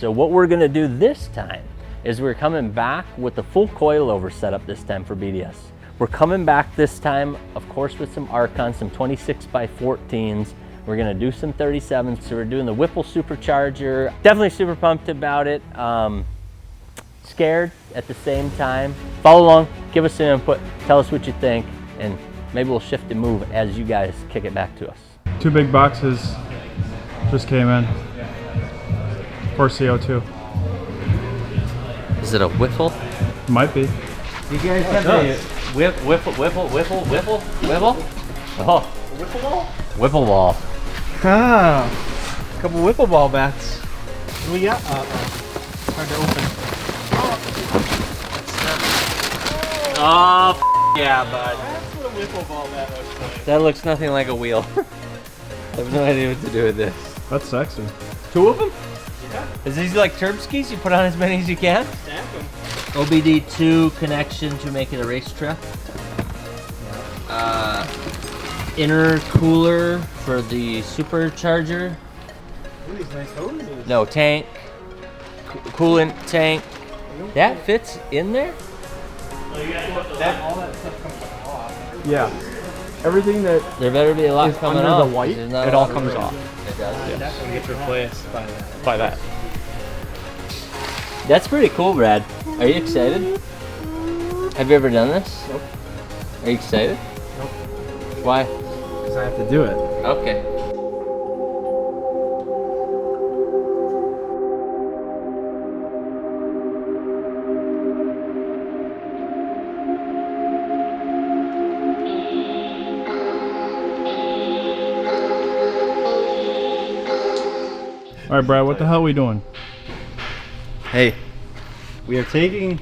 So what we're gonna do this time is we're coming back with the full coilover setup this time for BDS. We're coming back this time, of course, with some ARKON, some 26x14s. We're gonna do some 37s. So we're doing the Whipple Supercharger. Definitely super pumped about it. Scared at the same time. Follow along, give us some input, tell us what you think, and maybe we'll shift and move as you guys kick it back to us. 2 big boxes just came in for CO2. Is it a whiffle? Might be. You guys have a whiffle? Oh, whiffle ball? Whiffle ball. Ah, a couple whipple ball bats. What do we got? Hard to open. Oh, yeah, bud. That's what a whipple ball bat looks like. That looks nothing like a wheel. I have no idea what to do with this. That's sexy. 2 of them? Yeah. Is these like turb skis? You put on as many as you can? Stack them. OBD2 connection to make it a race truck. Intercooler for the Supercharger. Ooh, these nice hoses. No, tank. Coolant tank. That fits in there? All that stuff comes off. Yeah. Everything that There better be a lot is coming under off. the white, There's not it a all lot of comes room. off. It does. That one gets replaced by that. That's pretty cool, Brad. Are you excited? Have you ever done this? Nope. Are you excited? Nope. Why? Because I have to do it. Okay. All right, Brad, what the hell are we doing? Hey, we are taking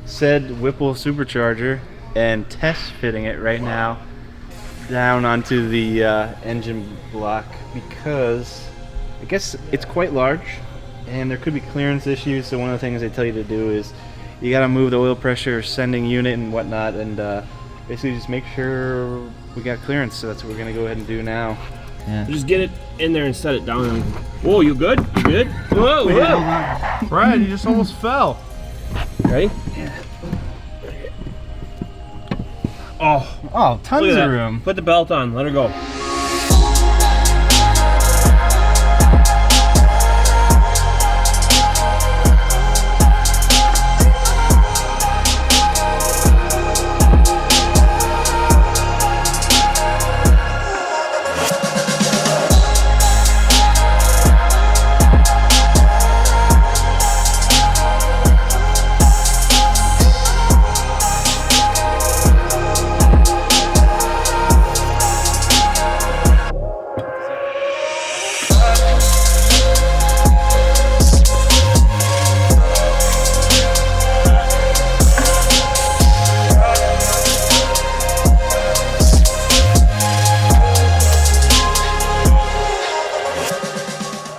said Whipple Supercharger and test fitting it right now down onto the engine block because I guess it's quite large and there could be clearance issues. So one of the things they tell you to do is you got to move the oil pressure sending unit and whatnot, and basically just make sure we got clearance. So that's what we're gonna go ahead and do now. Yeah. Just get it in there and set it down. Whoa, you good? You good? Whoa, whoa. Brad, you just almost fell. Ready? Oh, tons Look at of that. room. Put the belt on. Let her go.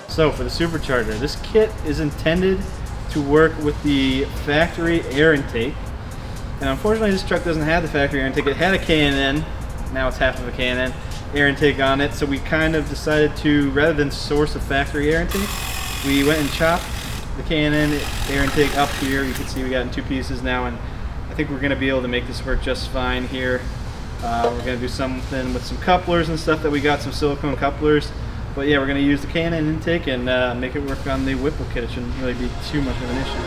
So for the Supercharger, this kit is intended to work with the factory air intake. And unfortunately this truck doesn't have the factory air intake. It had a K&N, now it's half of a K&N air intake on it. So we kind of decided to, rather than source a factory air intake, we went and chopped the K&N air intake up here. You can see we got it in 2 pieces now, and I think we're gonna be able to make this work just fine here. We're gonna do something with some couplers and stuff that we got, some silicone couplers. But yeah, we're going to use the K&N intake and make it work on the Whipple kit. It shouldn't really be too much of an issue.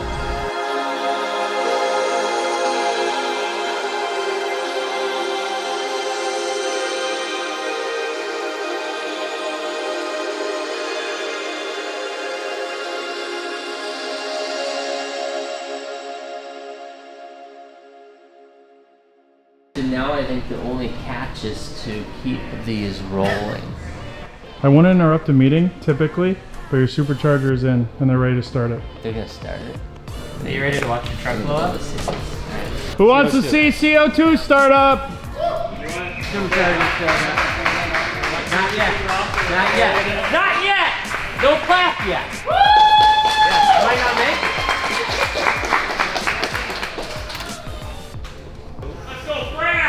And now I think the only catch is to keep these rolling. I wouldn't interrupt the meeting typically, but your Supercharger is in and they're ready to start it. They're gonna start it. Are you ready to watch your truck blow up? Who wants to see CO2 start up? Not yet. Not yet. Not yet! Don't clap yet! Might not make it. Let's go, Brad!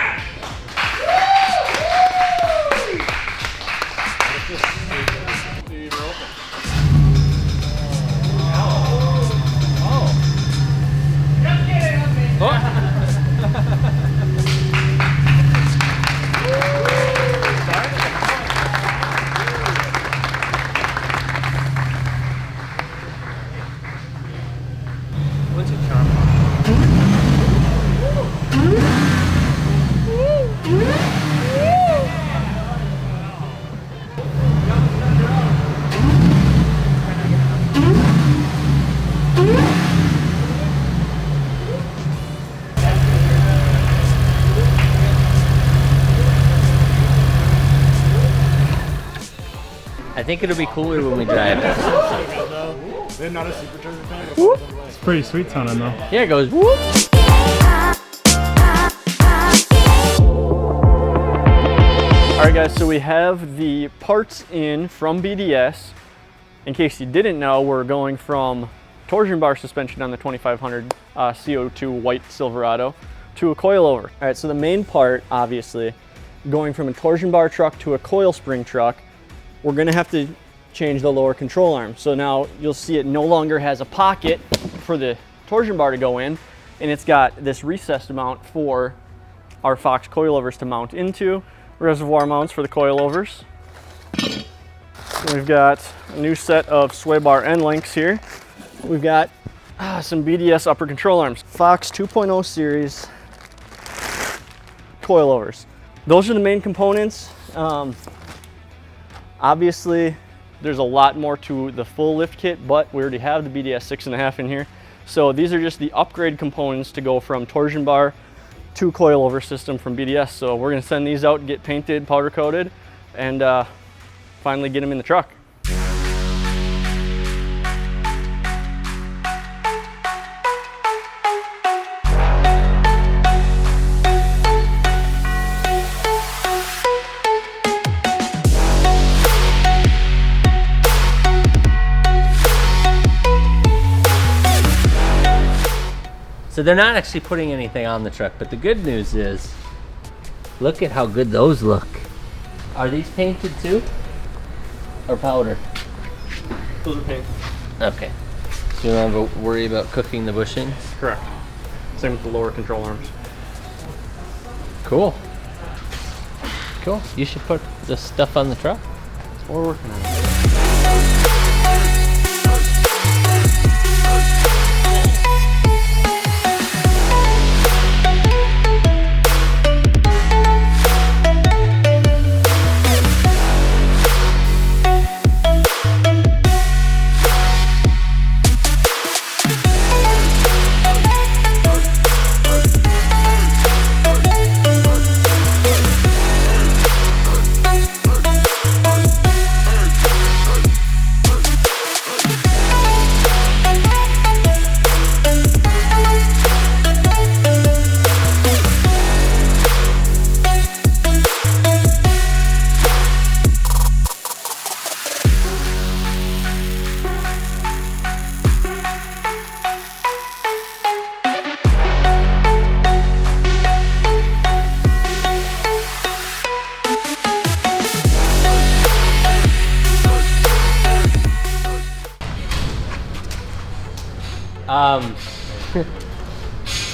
I think it'll be cooler when we drive it. They're not a Supercharger fan, but It's pretty sweet sounding though. Yeah, it goes whoop. Alright guys, so we have the parts in from BDS. In case you didn't know, we're going from torsion bar suspension on the 2500 CO2 white Silverado to a coilover. Alright, so the main part, obviously, going from a torsion bar truck to a coil spring truck, we're gonna have to change the lower control arm. So now you'll see it no longer has a pocket for the torsion bar to go in, and it's got this recessed mount for our Fox coilovers to mount into, reservoir mounts for the coilovers. We've got a new set of sway bar end links here. We've got some BDS upper control arms. Fox 2.0 series coilovers. Those are the main components. Obviously, there's a lot more to the full lift kit, but we already have the BDS 6.5 in here. So these are just the upgrade components to go from torsion bar to coilover system from BDS. So we're gonna send these out, get painted, powder coated, and finally get them in the truck. So they're not actually putting anything on the truck, but the good news is, look at how good those look. Are these painted too? Or powder? Those are painted. Okay. So you don't have to worry about cooking the bushings? Correct. Same with the lower control arms. Cool. Cool. You should put this stuff on the truck. That's what we're working on.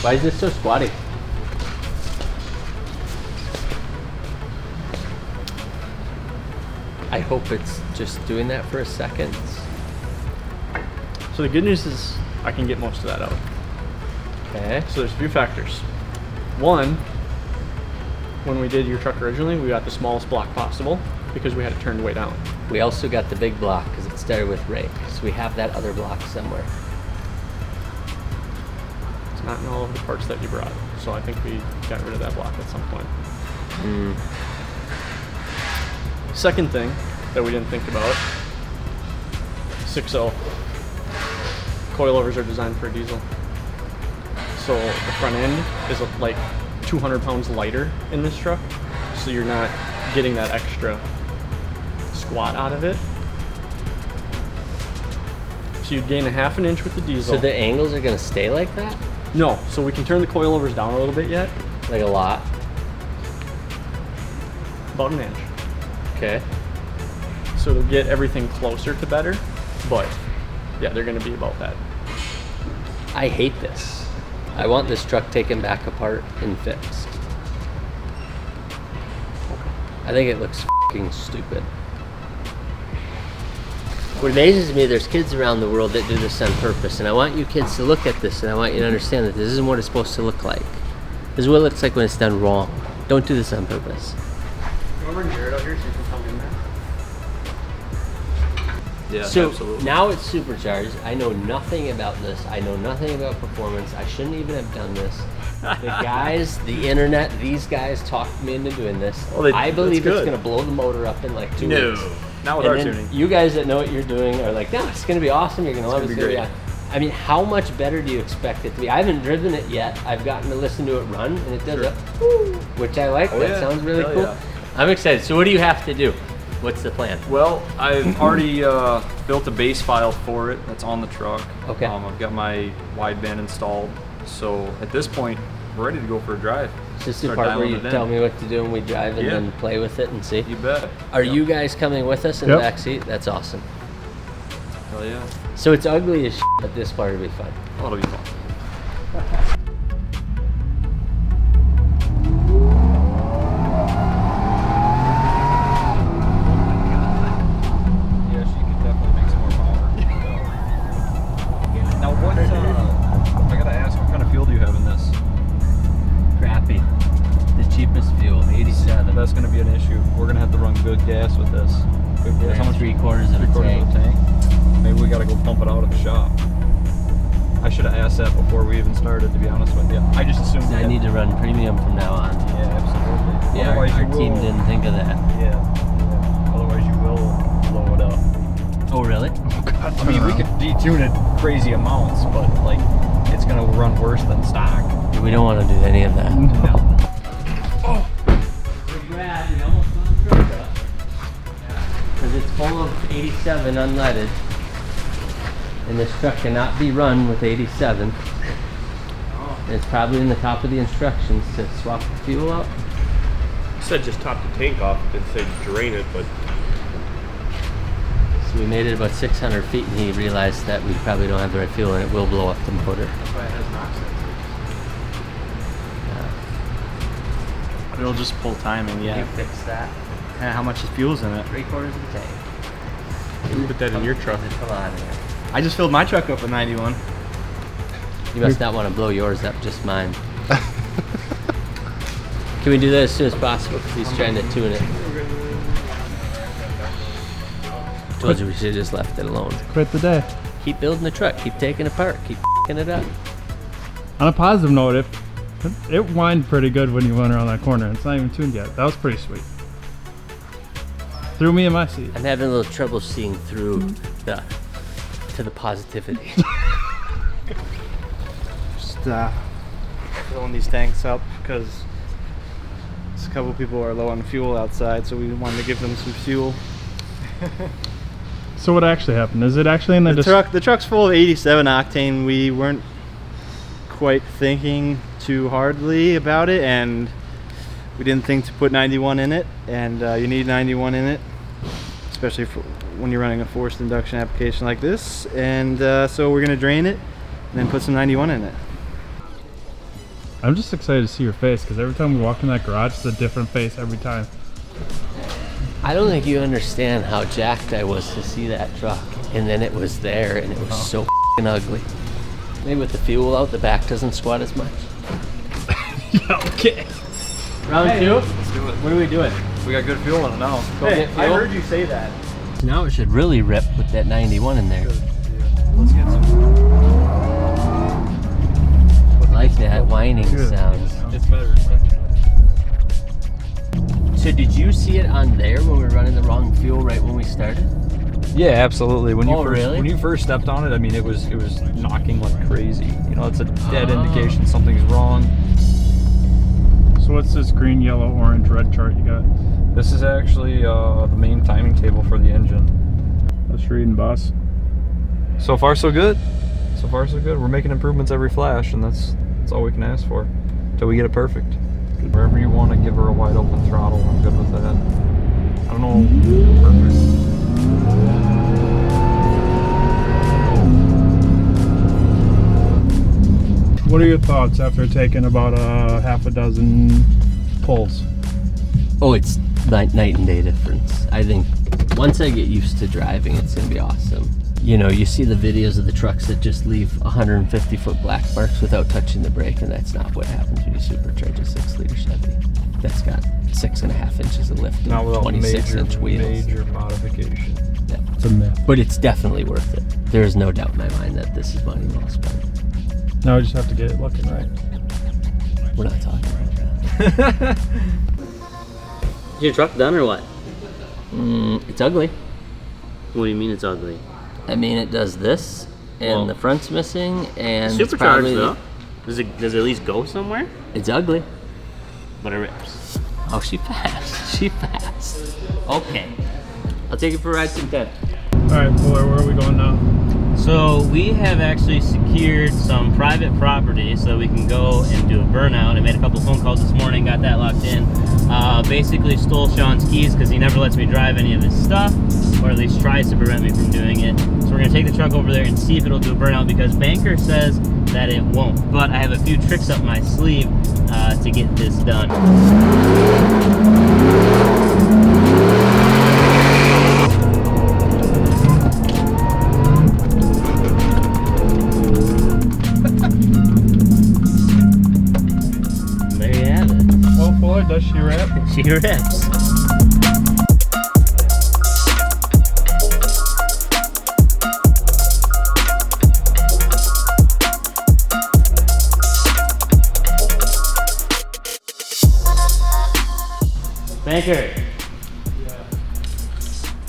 Why is this so squatty? I hope it's just doing that for a second. So the good news is I can get most of that out. Okay. So there's a few factors. One, when we did your truck originally, we got the smallest block possible because we had it turned way down. We also got the big block because it started with rake. So we have that other block somewhere. It's not in all of the parts that you brought. So I think we got rid of that block at some point. Second thing that we didn't think about, 6.0. Coilovers are designed for a diesel. So the front end is like 200 pounds lighter in this truck. So you're not getting that extra squat out of it. So you'd gain a half an inch with the diesel. So the angles are going to stay like that? No, so we can turn the coilovers down a little bit yet. Like a lot? About an inch. Okay. So to get everything closer to better, but yeah, they're gonna be about that. I hate this. I want this truck taken back apart and fixed. I think it looks f***ing stupid. What amazes me, there's kids around the world that do this on purpose, and I want you kids to look at this and I want you to understand that this isn't what it's supposed to look like. This is what it looks like when it's done wrong. Don't do this on purpose. You want to bring Jared out here so you can come in there? Yeah, So absolutely. now it's supercharged. I know nothing about this. I know nothing about performance. I shouldn't even have done this. The guys, the internet, these guys talked me into doing this. Well, I believe that's it's good. going to blow the motor up in like 2 No. weeks. Not with And our then tuning. you guys that know what you're doing are like, no, it's gonna be awesome. You're gonna love it. gonna It's be gonna be great. awesome. I mean, how much better do you expect it to be? I haven't driven it yet. I've gotten to listen to it run, and it does a whoo, which I like. Oh, That yeah. sounds really Hell cool. yeah. I'm excited. So what do you have to do? What's the plan? Well, I've already built a base file for it that's on the truck. Okay. I've got my wideband installed. So at this point, we're ready to go for a drive. Is this the Start part where dialing you it in. tell me what to do and we drive and Yeah. then play with it and see? You bet. Are you guys coming with us in Yep. the back seat? That's awesome. Hell yeah. So it's ugly as shit, but this part will be fun. Oh, it'll be fun. Yeah, she could definitely make some more power. Now, what, I gotta ask, what kind of fuel do you have in this? Crappy. The cheapest fuel, 87. That's gonna be an issue. We're gonna have to run good gas with this. Good gas. How much? 3/4 of a 3/4 tank. of a tank? Maybe we gotta go pump it out at the shop. I should have asked that before we even started, to be honest with you. I just assumed I need to run premium from now on. Yeah, absolutely. Yeah, Otherwise our you team will- didn't think of that. Yeah. Otherwise you will blow it up. Oh, really? I mean, we could detune it crazy amounts, but like, it's gonna run worse than stock. We don't want to do any of that. No. Brad, we almost blew the truck up. Because it's full of 87 unleaded. And this truck cannot be run with 87. And it's probably in the top of the instructions to swap the fuel out. It said just top the tank off. It didn't say drain it, but So we made it about 600 feet and he realized that we probably don't have the right fuel and it will blow up the motor. It'll just pull timing, You yeah. fix that. And how much fuel's in it? 3/4 of the tank. you put that in your truck. There's a lot in there. I just filled my truck up with 91. You must not want to blow yours up, just mine. Can we do that as soon as possible? Because he's trying to tune it. Told you we should have just left it alone. Quit the day. Keep building the truck. Keep taking it apart. Keep f***ing it up. On a positive note, it whined pretty good when you went around that corner. It's not even tuned yet. That was pretty sweet. Threw me in my seat. I'm having a little trouble seeing through to the positivity. Just filling these tanks up because a couple people are low on fuel outside, so we wanted to give them some fuel. So what actually happened? Is it actually in the The truck's full of 87 octane. We weren't quite thinking too hardly about it, and we didn't think to put 91 in it, and you need 91 in it, especially for when you're running a forced induction application like this. And so we're gonna drain it and then put some 91 in it. I'm just excited to see your face because every time we walk in that garage, it's a different face every time. I don't think you understand how jacked I was to see that truck. And then it was there and it was so f***ing ugly. Maybe with the fuel out, the back doesn't squat as much. Okay. Round two? Let's do it. What are we doing? We got good fuel in it now. Go get I fuel? heard you say that. Now it should really rip with that 91 in there. Let's get some. I like that whining sound. It's better. So did you see it on there when we were running the wrong fuel right when we started? Yeah, absolutely. When you Oh, first really? when you first stepped on it, I mean, it was knocking like crazy. You know, it's a dead indication something's wrong. So what's this green, yellow, orange, red chart you got? This is actually the main timing table for the engine. That's reading, boss. So far, so good. So far, so good. We're making improvements every flash, and that's all we can ask for till we get it perfect. Wherever you want to give her a wide open throttle, I'm good with that. I don't know. Perfect. What are your thoughts after taking about a half a dozen pulls? Oh, it's night and day difference. I think once I get used to driving, it's gonna be awesome. You know, you see the videos of the trucks that just leave 150-foot black marks without touching the brake, and that's not what happens when you supercharge a 6-liter Chevy. That's got 6.5 inches of lift and Not without 26-inch wheels. major modification. Yeah. It's a myth. But it's definitely worth it. There is no doubt in my mind that this is money well spent. Now we just have to get it looking right. We're not talking about that. Is your truck done or what? It's ugly. What do you mean it's ugly? I mean, it does this, and Well, the front's missing, and it's Supercharged probably though. Does it at least go somewhere? it's ugly. But it rips. Oh, she fast. She fast. Okay, I'll take it for a ride sometime. All right, Fuller, where are we going now? So we have actually secured some private property so we can go and do a burnout. I made a couple phone calls this morning, got that locked in. Basically stole Sean's keys because he never lets me drive any of his stuff, or at least tries to prevent me from doing it. So we're gonna take the truck over there and see if it'll do a burnout, because Banker says that it won't. But I have a few tricks up my sleeve to get this done. There you have it. Well, Fuller, does she rip? She rips. Banker,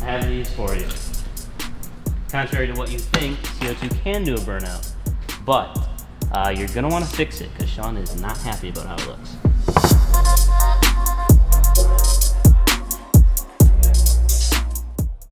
I have these for you. Contrary to what you think, CO2 can do a burnout, but you're gonna want to fix it because Sean is not happy about how it looks.